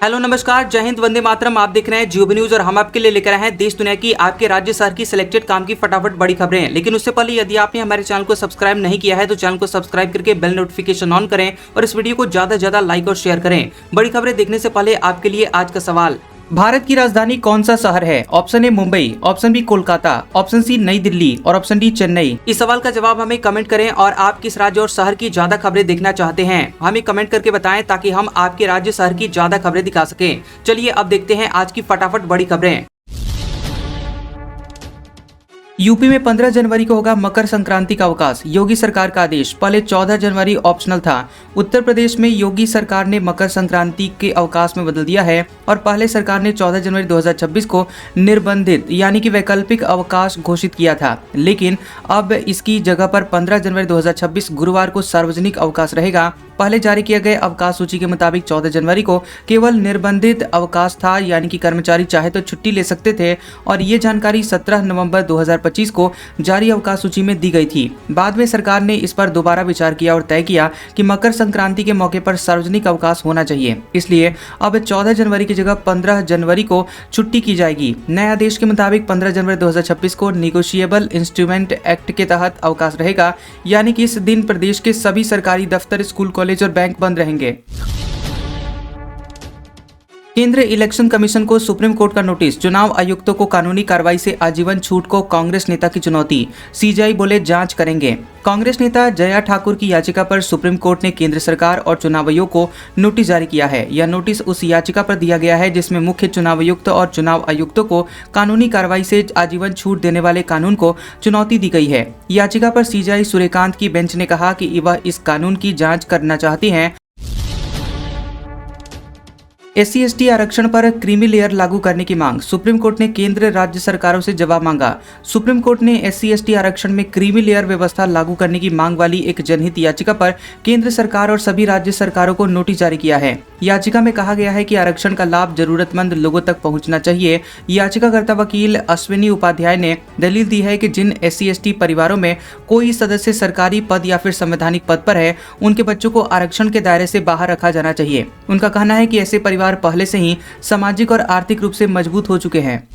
Hello नमस्कार, जय हिंद, वंदे मातरम। आप देख रहे हैं जियो न्यूज और हम आपके लिए लेकर आए हैं देश दुनिया की, आपके राज्य शहर की सिलेक्टेड काम की फटाफट बड़ी खबरें। लेकिन उससे पहले यदि आपने हमारे चैनल को सब्सक्राइब नहीं किया है तो चैनल को सब्सक्राइब करके बेल नोटिफिकेशन ऑन करें और इस वीडियो को ज्यादा से ज्यादा लाइक और शेयर करें। बड़ी खबरें देखने से पहले आपके लिए आज का सवाल, भारत की राजधानी कौन सा शहर है? Option A Mumbai, option B Kolkata, option C Nai Delhi और ऑप्शन डी चेन्नई। इस सवाल का जवाब हमें कमेंट करें और आप किस राज्य और शहर की ज्यादा खबरें देखना चाहते हैं हमें कमेंट करके बताएं ताकि हम आपके राज्य शहर की ज्यादा खबरें दिखा सकें। चलिए अब देखते हैं आज की फटाफट बड़ी खबरें। यूपी में 15 जनवरी को होगा मकर संक्रांति का अवकाश, योगी सरकार का आदेश। पहले 14 जनवरी ऑप्शनल था। उत्तर प्रदेश में योगी सरकार ने मकर संक्रांति के अवकाश में बदल दिया है और पहले सरकार ने 14 जनवरी 2026 को निर्बंधित यानी कि वैकल्पिक अवकाश घोषित किया था, लेकिन अब इसकी जगह पर 15 जनवरी 2026 गुरुवार को सार्वजनिक अवकाश रहेगा। पहले जारी किए गए अवकाश सूची के मुताबिक 14 जनवरी को केवल निर्बंधित अवकाश था, यानी कि कर्मचारी चाहे तो छुट्टी ले सकते थे और ये जानकारी 17 नवंबर 2025 को जारी अवकाश सूची में दी गई थी। बाद में सरकार ने इस पर दोबारा विचार किया और तय किया कि मकर संक्रांति के मौके पर सार्वजनिक अवकाश होना चाहिए, इसलिए अब 14 जनवरी की जगह 15 जनवरी को छुट्टी की जाएगी। नए आदेश के मुताबिक 15 जनवरी 2026 को निगोशिएबल इंस्ट्रूमेंट एक्ट के तहत अवकाश रहेगा, यानी कि इस दिन प्रदेश के सभी सरकारी दफ्तर, स्कूल, कॉलेज और बैंक बंद रहेंगे। केंद्रीय इलेक्शन कमीशन को सुप्रीम कोर्ट का नोटिस, चुनाव आयुक्तों को कानूनी कार्रवाई से आजीवन छूट को कांग्रेस नेता की चुनौती। सीजेआई बोले जांच करेंगे। कांग्रेस नेता जया ठाकुर की याचिका पर सुप्रीम कोर्ट ने केंद्र सरकार और चुनाव आयोग को नोटिस जारी किया है। यह नोटिस उस याचिका पर दिया गया है जिसमें मुख्य चुनाव आयुक्त और चुनाव आयुक्तों को कानूनी कार्रवाई से आजीवन छूट देने वाले कानून को चुनौती दी गई है। याचिका पर सीजेआई सूर्यकांत की बेंच ने कहा कि वह इस कानून की जांच करना चाहती है। SC/ST आरक्षण पर क्रीमी लेयर लागू करने की मांग, सुप्रीम कोर्ट ने केंद्र राज्य सरकारों से जवाब मांगा। सुप्रीम कोर्ट ने SC/ST आरक्षण में क्रीमी लेयर व्यवस्था लागू करने की मांग वाली एक जनहित याचिका पर केंद्र सरकार और सभी राज्य सरकारों को नोटिस जारी किया है। याचिका में कहा गया है कि आरक्षण का लाभ जरूरतमंद लोगों तक पहुंचना चाहिए। याचिकाकर्ता वकील अश्विनी उपाध्याय ने दलील दी है कि जिन SC/ST परिवारों में कोई सदस्य सरकारी पद या फिर संवैधानिक पद पर है, उनके बच्चों को आरक्षण के दायरे से बाहर रखा जाना चाहिए। उनका कहना है कि ऐसे परिवार पहले से ही सामाजिक और आर्थिक रूप से मजबूत हो चुके हैं।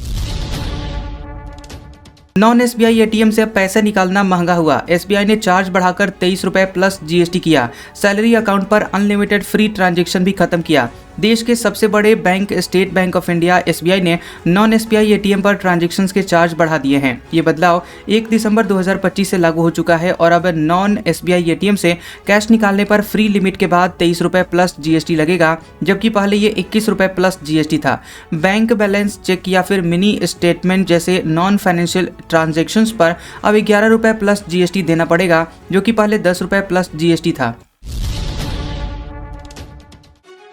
नॉन SBI ATM से अब पैसे निकालना महंगा हुआ। SBI ने चार्ज बढ़ाकर 23 रुपए प्लस GST किया। सैलरी अकाउंट पर अनलिमिटेड फ्री ट्रांजैक्शन भी खत्म किया। देश के सबसे बड़े bank state bank of India SBI ने नॉन SBI ATM पर ट्रांजैक्शंस के चार्ज बढ़ा दिए हैं। ये बदलाव 1 दिसंबर 2025 से लागू हो चुका है और अब नॉन SBI ATM से कैश निकालने पर फ्री लिमिट के बाद 23 रुपए प्लस GST लगेगा, जबकि पहले ये 21 रुपए प्लस GST था। बैंक बैलेंस चेक या फिर मिनी स्टेटमेंट जैसे नॉन फाइनेंशियल ट्रांजैक्शंस पर अब 11 रुपए प्लस GST देना पड़ेगा, जो कि पहले 10 रुपए प्लस GST था।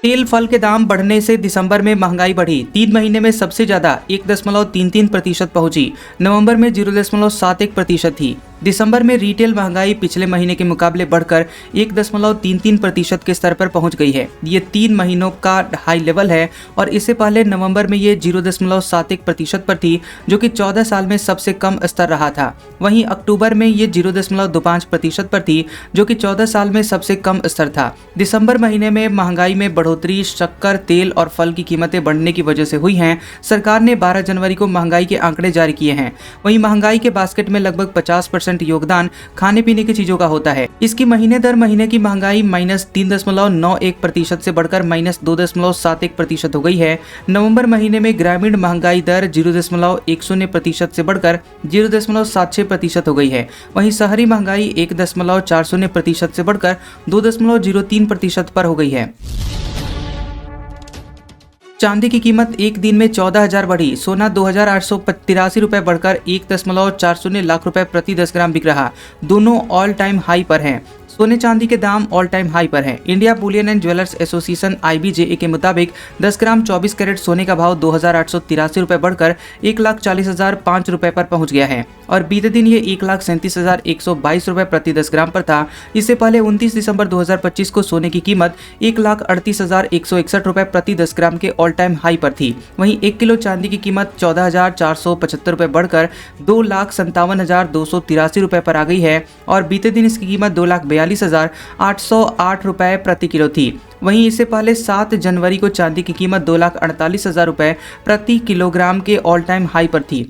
तेल फल के दाम बढ़ने से दिसंबर में महंगाई बढ़ी। 3 महीने में सबसे ज्यादा 1.33% पहुंची। नवंबर में 0.71% थी। दिसंबर में रिटेल महंगाई पिछले महीने के मुकाबले बढ़कर 1.33% के स्तर पर पहुंच गई है। ये 3 महीनों का हाई लेवल है और इससे पहले नवंबर में ये 0.71% पर थी, जो कि 14 साल में सबसे कम स्तर रहा था। वहीं अक्टूबर में ये 0.25% पर थी, जो कि 14 साल में सबसे कम स्तर था। दिसंबर महीने में महंगाई में बढ़ोतरी शक्कर, तेल और फल की कीमतें बढ़ने की वजह से हुई हैं। सरकार ने 12 जनवरी को महंगाई के आंकड़े जारी किए हैं। वहीं महंगाई के बास्केट में लगभग 50% योगदान खाने पीने की चीजों का होता है। इसकी महीने दर महीने की महंगाई -3.91% से बढ़कर -2.71% हो गई है। नवंबर महीने में ग्रामीण महंगाई दर 0.10% से बढ़कर 0.76% हो गई है। वहीं शहरी महंगाई 1.40% से बढ़कर 2.03% पर हो गई है। चांदी की कीमत एक दिन में 14,000 बढ़ी। सोना 2,883 रुपए बढ़कर 1.40 लाख रुपए प्रति 10 ग्राम बिक रहा। दोनों ऑल टाइम हाई पर हैं। सोने चांदी के दाम ऑल टाइम हाई पर हैं। India Boolean and jewellers association IBJA के मुताबिक 10 ग्राम 24 कैरेट सोने का भाव 2,883 रुपए बढ़कर 1,40,005 रुपए पर पहुंच गया है और बीते दिन ये 1,37,122 रुपए प्रति 10 ग्राम पर था। इससे पहले 29 दिसंबर 2025 को सोने की कीमत 1,38,161 रुपए प्रति 10 ग्राम के ऑल टाइम हाई पर थी। वहीं 1 किलो चांदी की कीमत 14,475 रुपए बढ़कर 2,57,283 रुपए पर आ गई है और बीते दिन इसकी कीमत 2,42,808 रुपए प्रति किलो थी। वहीं इससे पहले 7 जनवरी को चांदी की कीमत 2,48,000 रुपये प्रति किलोग्राम के ऑल टाइम हाई पर थी।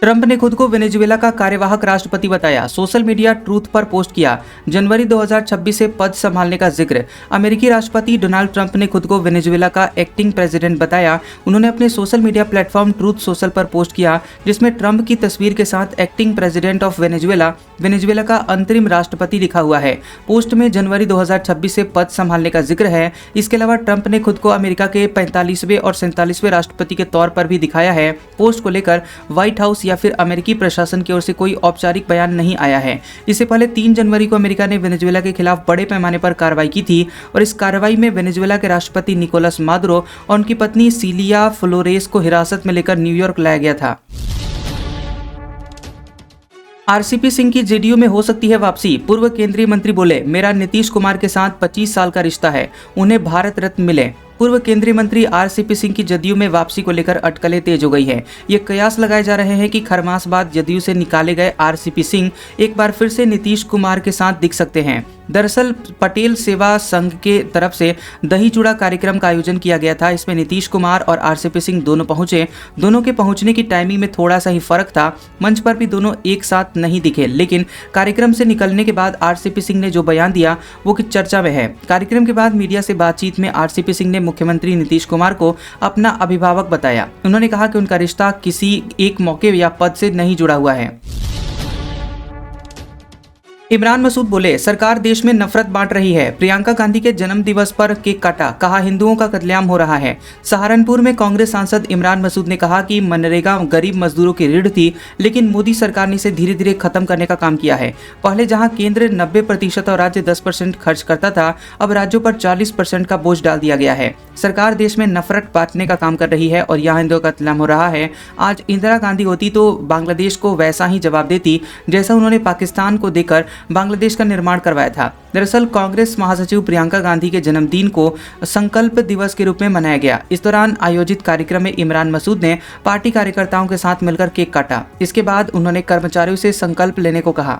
ट्रंप ने खुद को वेनेजुएला का कार्यवाहक राष्ट्रपति बताया। सोशल मीडिया ट्रूथ पर पोस्ट किया। जनवरी 2026 से पद संभालने का जिक्र। अमेरिकी राष्ट्रपति डोनाल्ड ट्रंप ने खुद को वेनेजुएला का एक्टिंग प्रेसिडेंट बताया। उन्होंने अपने social media platform truth social पर पोस्ट किया, जिसमें ट्रंप की तस्वीर के साथ एक्टिंग प्रेसिडेंट ऑफ वेनेजुएला का अंतरिम राष्ट्रपति लिखा हुआ है। पोस्ट में जनवरी 2026 से पद संभालने का जिक्र है। इसके अलावा ट्रंप ने खुद को अमेरिका के 45वें और 47वें राष्ट्रपति के तौर पर भी दिखाया है। पोस्ट को लेकर व्हाइट हाउस या फिर अमेरिकी प्रशासन की ओर से कोई औपचारिक बयान नहीं आया है। इससे पहले 3 जनवरी को अमेरिका ने वेनेजुएला के खिलाफ बड़े पैमाने पर कार्रवाई की थी और इस कार्रवाई में वेनेजुएला के राष्ट्रपति निकोलस मादुरो और उनकी पत्नी सिलिया फ्लोरेस को हिरासत में लेकर न्यूयॉर्क लाया गया था। आरसीपी सिंह की जेडीयू में हो सकती है वापसी। पूर्व केंद्रीय मंत्री बोले, मेरा नीतीश कुमार के साथ 25 साल का रिश्ता है, उन्हें भारत रत्न मिले। पूर्व केंद्रीय मंत्री आरसीपी सिंह की जदयू में वापसी को लेकर अटकलें तेज हो गई है। ये कयास लगाए जा रहे हैं कि खरमास बाद जदयू से निकाले गए आरसीपी सिंह एक बार फिर से नीतीश कुमार के साथ दिख सकते हैं। दरअसल पटेल सेवा संघ के तरफ से दही चूड़ा कार्यक्रम का आयोजन किया गया था। इसमें नीतीश कुमार और आरसीपी सिंह दोनों पहुंचे। दोनों के पहुंचने की टाइमिंग में थोड़ा सा ही फर्क था। मंच पर भी दोनों एक साथ नहीं दिखे, लेकिन कार्यक्रम से निकलने के बाद आरसीपी सिंह ने जो बयान दिया वो कि चर्चा में है। कार्यक्रम के बाद मीडिया से बातचीत में आरसीपी सिंह ने मुख्यमंत्री नीतीश कुमार को अपना अभिभावक बताया। उन्होंने कहा कि उनका रिश्ता किसी एक मौके या पद से नहीं जुड़ा हुआ है। इमरान मसूद बोले, सरकार देश में नफरत बांट रही है। प्रियंका गांधी के जन्म दिवस पर केक काटा, कहा हिंदुओं का कत्लेआम हो रहा है। सहारनपुर में कांग्रेस सांसद इमरान मसूद ने कहा कि मनरेगा गरीब मजदूरों की ऋण थी, लेकिन मोदी सरकार ने इसे धीरे धीरे खत्म करने का काम किया है। पहले जहां केंद्र 90% और राज्य 10% खर्च करता था, अब राज्यों पर 40% का बोझ डाल दिया गया है। सरकार देश में नफरत बांटने का काम कर रही है और यहाँ हिंदुओं का कत्लेआम हो रहा है। आज इंदिरा गांधी होती तो बांग्लादेश को वैसा ही जवाब देती जैसा उन्होंने पाकिस्तान को देकर बांग्लादेश का निर्माण करवाया था। दरअसल कांग्रेस महासचिव प्रियंका गांधी के जन्मदिन को संकल्प दिवस के रूप में मनाया गया। इस दौरान आयोजित कार्यक्रम में इमरान मसूद ने पार्टी कार्यकर्ताओं के साथ मिलकर केक काटा। इसके बाद उन्होंने कर्मचारियों से संकल्प लेने को कहा।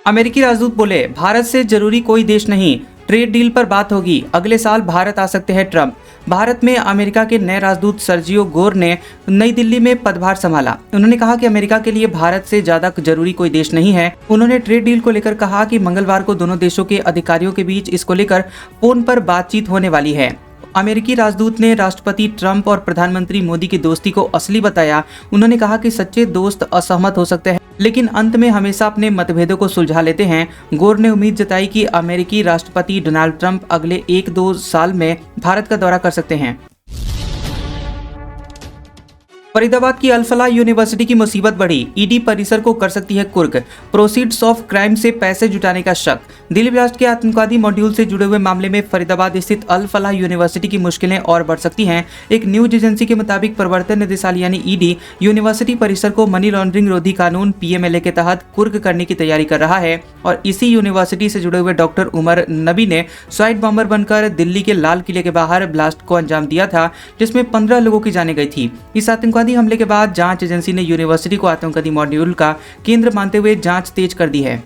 अमेरिकी राजदूत बोले, भारत से जरूरी कोई देश नहीं, ट्रेड डील पर बात होगी। अगले साल भारत आ सकते हैं ट्रंप। भारत में अमेरिका के नए राजदूत सर्जियो गोर ने नई दिल्ली में पदभार संभाला। उन्होंने कहा कि अमेरिका के लिए भारत से ज्यादा जरूरी कोई देश नहीं है। उन्होंने ट्रेड डील को लेकर कहा कि मंगलवार को दोनों देशों के अधिकारियों के बीच इसको लेकर फोन पर बातचीत होने वाली है। अमेरिकी राजदूत ने राष्ट्रपति ट्रंप और प्रधानमंत्री मोदी की दोस्ती को असली बताया। उन्होंने कहा कि सच्चे दोस्त असहमत हो सकते हैं, लेकिन अंत में हमेशा अपने मतभेदों को सुलझा लेते हैं। गोर ने उम्मीद जताई कि अमेरिकी राष्ट्रपति डोनाल्ड ट्रंप अगले 1-2 साल में भारत का दौरा कर सकते हैं। फरीदाबाद की अल फलाह यूनिवर्सिटी की मुसीबत बढ़ी, ईडी परिसर को कर सकती है कुर्क। प्रोसीड्स ऑफ क्राइम से पैसे जुटाने का शक। दिल्ली ब्लास्ट के आतंकवादी मॉड्यूल से जुड़े हुए मामले में फरीदाबाद स्थित अल फलाह यूनिवर्सिटी की मुश्किलें और बढ़ सकती हैं। एक न्यूज एजेंसी के मुताबिक प्रवर्तन निदेशालय यानी ईडी यूनिवर्सिटी परिसर को मनी लॉन्ड्रिंग रोधी कानून पीएमएलए के तहत कुर्क करने की तैयारी कर रहा है और इसी यूनिवर्सिटी से जुड़े हुए डॉक्टर उमर नबी ने सुसाइड बॉम्बर बनकर दिल्ली के लाल किले के बाहर ब्लास्ट को अंजाम दिया था, जिसमें 15 लोगों की जानें गई थी। इस आतंकवादी हमले के बाद जांच एजेंसी ने यूनिवर्सिटी को आतंकवादी मॉड्यूल का केंद्र मानते हुए जांच तेज कर दी है।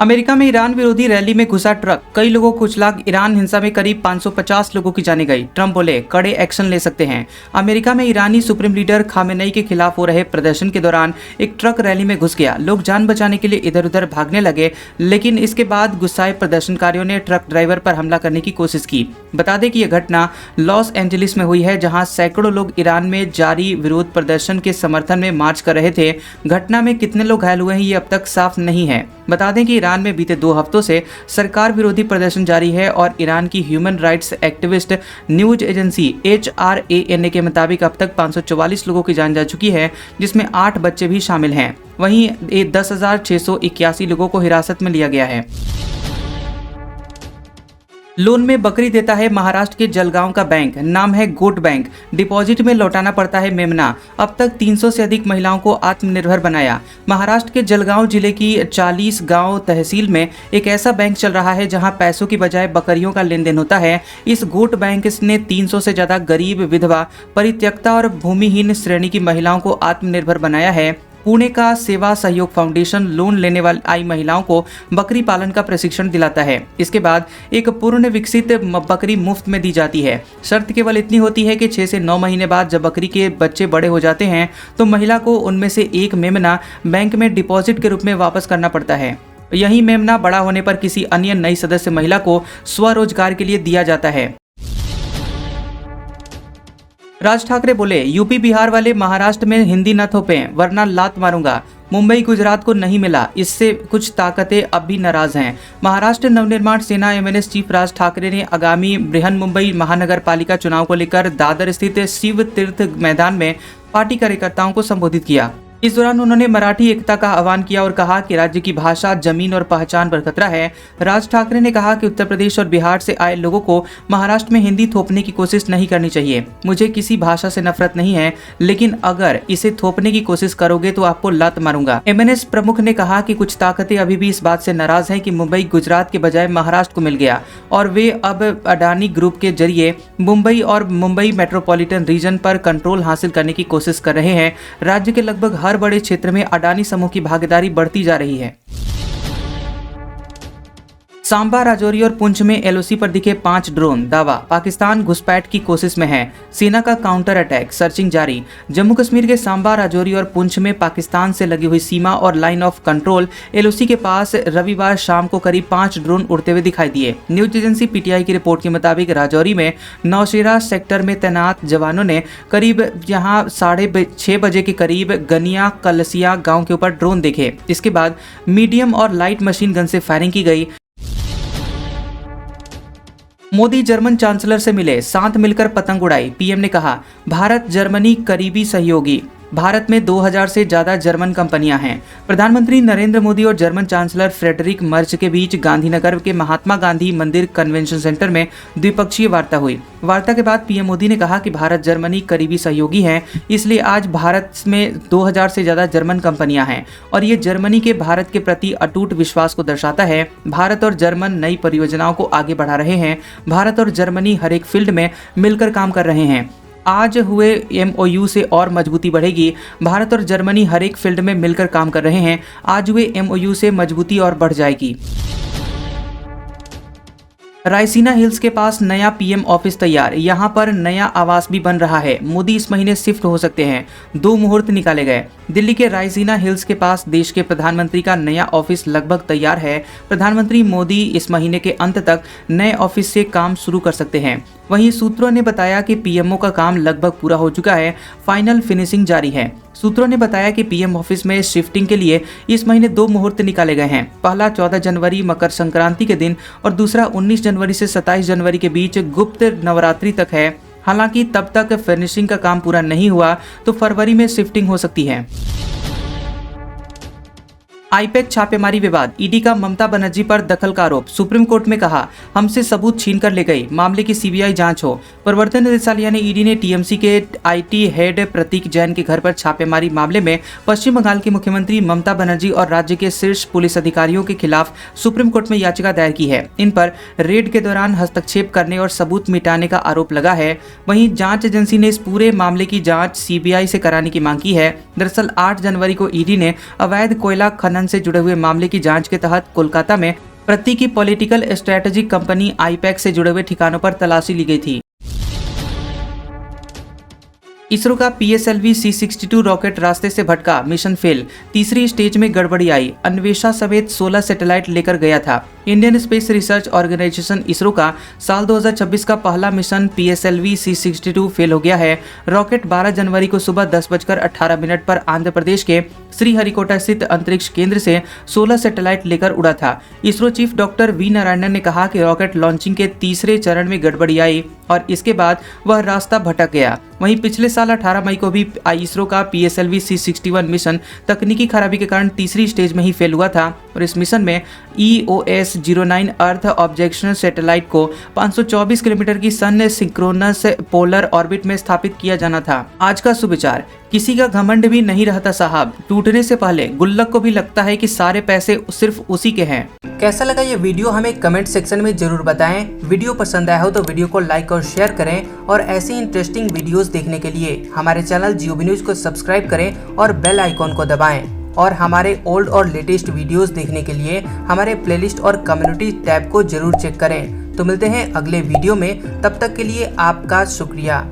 अमेरिका में ईरान विरोधी रैली में घुसा ट्रक, कई लोगों को कुचला। ईरान हिंसा में करीब 550 लोगों की जानें गई। ट्रंप बोले, कड़े एक्शन ले सकते हैं। अमेरिका में ईरानी सुप्रीम लीडर खामेनेई के खिलाफ हो रहे प्रदर्शन के दौरान एक ट्रक रैली में घुस गया। लोग जान बचाने के लिए इधर उधर भागने लगे, लेकिन इसके बाद गुस्साए प्रदर्शनकारियों ने ट्रक ड्राइवर पर हमला करने की कोशिश की। बता दें कि यह घटना लॉस एंजलिस में हुई है, जहां सैकड़ों लोग ईरान में जारी विरोध प्रदर्शन के समर्थन में मार्च कर रहे थे। घटना में कितने लोग घायल हुए हैं ये अब तक साफ नहीं है। बता दें कि ईरान में बीते 2 हफ्तों से सरकार विरोधी प्रदर्शन जारी है और ईरान की human rights activist news agency HRANA के मुताबिक अब तक 544 लोगों की जान जा चुकी है, जिसमें 8 बच्चे भी शामिल हैं। वहीं 10,681 लोगों को हिरासत में लिया गया है। लोन में बकरी देता है महाराष्ट्र के जलगांव का बैंक, नाम है गोट बैंक। डिपॉजिट में लौटाना पड़ता है मेमना। अब तक 300 से अधिक महिलाओं को आत्मनिर्भर बनाया। महाराष्ट्र के जलगांव जिले की 40 गांव तहसील में एक ऐसा बैंक चल रहा है जहां पैसों की बजाय बकरियों का लेन देन होता है। इस गोट बैंक ने 300 से ज्यादा गरीब, विधवा, परित्यक्ता और भूमिहीन श्रेणी की महिलाओं को आत्मनिर्भर बनाया है। पुणे का सेवा सहयोग फाउंडेशन लोन लेने वाली आई महिलाओं को बकरी पालन का प्रशिक्षण दिलाता है। इसके बाद एक पूर्ण विकसित बकरी मुफ्त में दी जाती है। शर्त केवल इतनी होती है कि 6 से 9 महीने बाद जब बकरी के बच्चे बड़े हो जाते हैं तो महिला को उनमें से एक मेमना बैंक में डिपॉजिट के रूप में वापस करना पड़ता है। यही मेमना बड़ा होने पर किसी अन्य नई सदस्य महिला को स्वरोजगार के लिए दिया जाता है। राज ठाकरे बोले, यूपी बिहार वाले महाराष्ट्र में हिंदी न थोपें वरना लात मारूंगा। मुंबई गुजरात को नहीं मिला, इससे कुछ ताकतें अब भी नाराज हैं। महाराष्ट्र नवनिर्माण सेना एमएनएस चीफ राज ठाकरे ने आगामी बृहन्मुंबई महानगर पालिका चुनाव को लेकर दादर स्थित शिव तीर्थ मैदान में पार्टी कार्यकर्ताओं को संबोधित किया। इस दौरान उन्होंने मराठी एकता का आह्वान किया और कहा कि राज्य की भाषा, जमीन और पहचान पर खतरा है। राज ठाकरे ने कहा कि उत्तर प्रदेश और बिहार से आए लोगों को महाराष्ट्र में हिंदी थोपने की कोशिश नहीं करनी चाहिए। मुझे किसी भाषा से नफरत नहीं है, लेकिन अगर इसे थोपने की कोशिश करोगे तो आपको लात मारूंगा। एमएनएस प्रमुख ने कहा कि कुछ ताकतें अभी भी इस बात से नाराज हैं कि मुंबई गुजरात के बजाय महाराष्ट्र को मिल गया और वे अब अडानी ग्रुप के जरिए मुंबई और मुंबई मेट्रोपॉलिटन रीजन पर कंट्रोल हासिल करने की कोशिश कर रहे हैं। राज्य के लगभग हर बड़े क्षेत्र में अडानी समूह की भागीदारी बढ़ती जा रही है। सांबा, राजौरी और पुंछ में एलओसी पर दिखे 5 ड्रोन। दावा, पाकिस्तान घुसपैठ की कोशिश में है। सेना का काउंटर अटैक, सर्चिंग जारी। जम्मू कश्मीर के सांबा, राजौरी और पुंछ में पाकिस्तान से लगी हुई सीमा और लाइन ऑफ कंट्रोल एलओसी के पास रविवार शाम को करीब 5 ड्रोन उड़ते हुए दिखाई दिए। न्यूज एजेंसी पीटीआई की रिपोर्ट के मुताबिक राजौरी में नौशेरा सेक्टर में तैनात जवानों ने करीब यहां 6:30 बजे के करीब गनिया कलसिया गाँव के ऊपर ड्रोन देखे। इसके बाद मीडियम और लाइट मशीन गन से फायरिंग की गई। मोदी जर्मन चांसलर से मिले, साथ मिलकर पतंग उड़ाई। पीएम ने कहा, भारत जर्मनी करीबी सहयोगी। भारत में 2000 से ज्यादा जर्मन कंपनियां हैं। प्रधानमंत्री नरेंद्र मोदी और जर्मन चांसलर फ्रेडरिक मर्च के बीच गांधीनगर के महात्मा गांधी मंदिर कन्वेंशन सेंटर में द्विपक्षीय वार्ता हुई। वार्ता के बाद पीएम मोदी ने कहा कि भारत जर्मनी करीबी सहयोगी हैं, इसलिए आज भारत में 2000 से ज्यादा जर्मन कंपनियां हैं और ये जर्मनी के भारत के प्रति अटूट विश्वास को दर्शाता है। भारत और जर्मन नई परियोजनाओं को आगे बढ़ा रहे हैं। भारत और जर्मनी हर एक फील्ड में मिलकर काम कर रहे हैं। आज हुए एमओयू से और मजबूती बढ़ेगी। भारत और जर्मनी हर एक फील्ड में मिलकर काम कर रहे हैं। आज हुए एमओयू से मजबूती और बढ़ जाएगी। रायसीना हिल्स के पास नया पीएम ऑफिस तैयार, यहां पर नया आवास भी बन रहा है। मोदी इस महीने शिफ्ट हो सकते हैं। 2 मुहूर्त निकाले गए। दिल्ली के रायसीना हिल्स के पास देश के प्रधानमंत्री का नया ऑफिस लगभग तैयार है। प्रधानमंत्री मोदी इस महीने के अंत तक नए ऑफिस से काम शुरू कर सकते हैं। वहीं सूत्रों ने बताया कि पीएमओ का काम लगभग पूरा हो चुका है, फाइनल फिनिशिंग जारी है। सूत्रों ने बताया कि पीएम ऑफिस में शिफ्टिंग के लिए इस महीने 2 मुहूर्त निकाले गए हैं। पहला 14 जनवरी मकर संक्रांति के दिन और दूसरा 19 जनवरी से 27 जनवरी के बीच गुप्त नवरात्रि तक है। हालांकि तब तक फिनिशिंग का काम पूरा नहीं हुआ तो फरवरी में शिफ्टिंग हो सकती है। आईपैक छापेमारी विवाद, ईडी का ममता बनर्जी पर दखल का आरोप। सुप्रीम कोर्ट में कहा, हमसे सबूत छीनकर ले गई, मामले की सीबीआई जांच हो। प्रवर्तन निदेशालय यानी ईडी ने टीएमसी के आईटी हेड प्रतीक जैन के घर पर छापेमारी मामले में पश्चिम बंगाल की मुख्यमंत्री ममता बनर्जी और राज्य के शीर्ष पुलिस अधिकारियों के खिलाफ सुप्रीम कोर्ट में याचिका दायर की है। इन पर रेड के दौरान हस्तक्षेप करने और सबूत मिटाने का आरोप लगा है। वहीं जांच एजेंसी ने इस पूरे मामले की जांच सीबीआई से कराने की मांग की है। दरअसल 8 जनवरी को ईडी ने अवैध कोयला खनन से जुड़े हुए मामले की जांच के तहत कोलकाता में प्रतीक की पॉलिटिकल स्ट्रेटेजिक कंपनी आईपैक से जुड़े हुए ठिकानों पर तलाशी ली गई थी। इसरो का PSLV C62 रॉकेट रास्ते से भटका, मिशन फेल। तीसरी स्टेज में गड़बड़ी आई। अन्वेषा समेत 16 सैटेलाइट लेकर गया था। Indian space research organisation ISRO का साल 2026 का पहला मिशन PSLV C62 फेल हो गया है। रॉकेट 12 जनवरी को सुबह 10:18 पर आंध्र प्रदेश के श्रीहरिकोटा स्थित अंतरिक्ष केंद्र से 16 सैटेलाइट लेकर उड़ा था। ISRO chief doctor V Narayanan ने कहा कि रॉकेट लॉन्चिंग के तीसरे चरण में गड़बड़ी आई और इसके बाद वह रास्ता भटक गया। वहीं पिछले साल 18 मई को भी इसरो का PSLV C61 मिशन तकनीकी खराबी के कारण तीसरी स्टेज में ही फेल हुआ था। और इस मिशन में EOS-09 अर्थ ऑब्जर्वेशन सैटेलाइट को 524 किलोमीटर की सन सिंक्रोनस पोलर ऑर्बिट में स्थापित किया जाना था। आज का सुविचार, किसी का घमंड भी नहीं रहता साहब, टूटने से पहले गुल्लक को भी लगता है कि सारे पैसे सिर्फ उसी के हैं। कैसा लगा ये वीडियो हमें कमेंट सेक्शन में जरूर बताएं। वीडियो पसंद आया हो तो वीडियो को लाइक और शेयर करें और ऐसी इंटरेस्टिंग वीडियोस देखने के लिए हमारे चैनल GOB न्यूज को सब्सक्राइब करें और बेल आइकॉन को दबाएं। और हमारे ओल्ड और लेटेस्ट वीडियोस देखने के लिए हमारे प्लेलिस्ट और कम्युनिटी टैब को जरूर चेक करें। तो मिलते हैं अगले वीडियो में, तब तक के लिए आपका शुक्रिया।